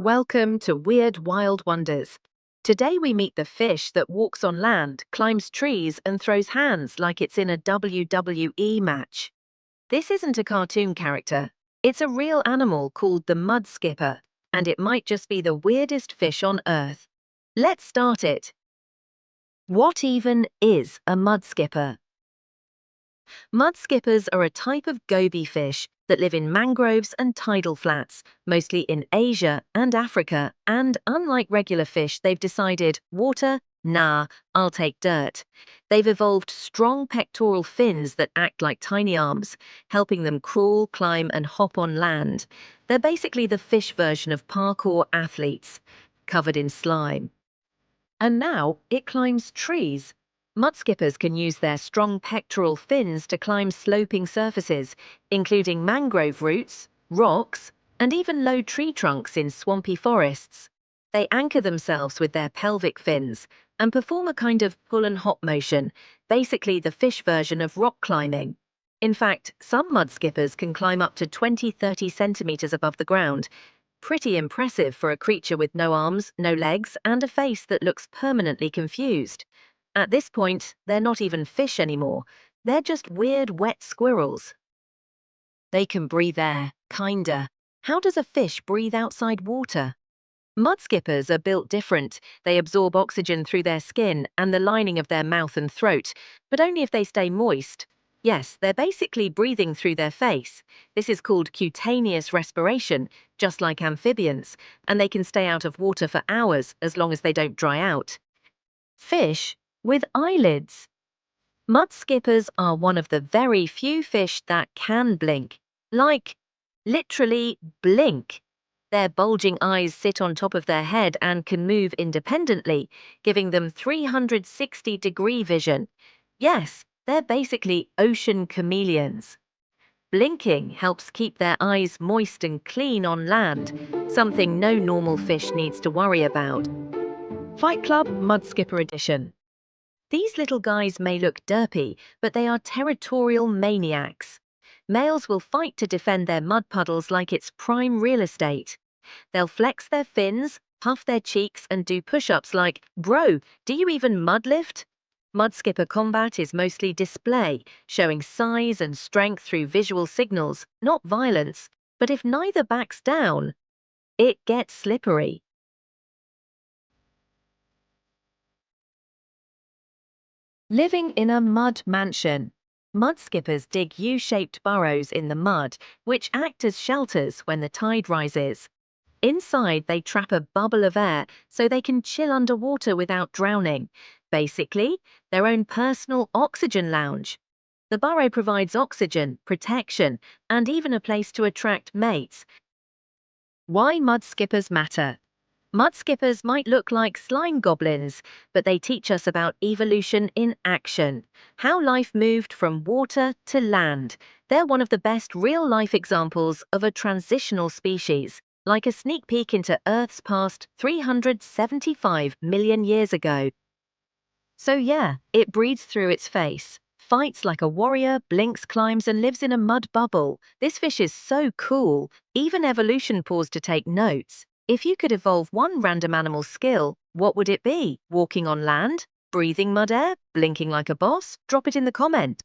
Welcome to Weird Wild Wonders. Today we meet the fish that walks on land, climbs trees, and throws hands like it's in a WWE match. This isn't a cartoon character. It's a real animal called the mudskipper, and it might just be the weirdest fish on Earth. Let's start it. What even is a mudskipper? Mudskippers are a type of goby fish that live in mangroves and tidal flats, mostly in Asia and Africa, and unlike regular fish, they've decided, water? Nah, I'll take dirt. They've evolved strong pectoral fins that act like tiny arms, helping them crawl, climb, and hop on land. They're basically the fish version of parkour athletes, covered in slime. And now it climbs trees. Mudskippers can use their strong pectoral fins to climb sloping surfaces, including mangrove roots, rocks, and even low tree trunks in swampy forests. They anchor themselves with their pelvic fins and perform a kind of pull and hop motion, basically the fish version of rock climbing. In fact, some mudskippers can climb up to 20–30 centimeters above the ground. Pretty impressive for a creature with no arms, no legs, and a face that looks permanently confused. At this point, they're not even fish anymore. They're just weird, wet squirrels. They can breathe air, kinda. How does a fish breathe outside water? Mudskippers are built different. They absorb oxygen through their skin and the lining of their mouth and throat, but only if they stay moist. Yes, they're basically breathing through their face. This is called cutaneous respiration, just like amphibians, and they can stay out of water for hours as long as they don't dry out. Fish with eyelids. Mudskippers are one of the very few fish that can blink. Like, literally blink. Their bulging eyes sit on top of their head and can move independently, giving them 360-degree vision. Yes, they're basically ocean chameleons. Blinking helps keep their eyes moist and clean on land, something no normal fish needs to worry about. Fight Club Mudskipper Edition. These little guys may look derpy, but they are territorial maniacs. Males will fight to defend their mud puddles like it's prime real estate. They'll flex their fins, puff their cheeks, and do push-ups like, "Bro, do you even mudlift?" Mudskipper combat is mostly display, showing size and strength through visual signals, not violence. But if neither backs down, it gets slippery. Living in a mud mansion. Mudskippers dig U-shaped burrows in the mud, which act as shelters when the tide rises. Inside, they trap a bubble of air so they can chill underwater without drowning. Basically, their own personal oxygen lounge. The burrow provides oxygen, protection, and even a place to attract mates. Why mudskippers matter? Mudskippers might look like slime goblins, but they teach us about evolution in action, how life moved from water to land. They're one of the best real-life examples of a transitional species, like a sneak peek into Earth's past 375 million years ago. So yeah, it breathes through its face, fights like a warrior, blinks, climbs, and lives in a mud bubble. This fish is so cool, even evolution paused to take notes. If you could evolve one random animal skill, what would it be? Walking on land? Breathing mud air? Blinking like a boss? Drop it in the comment.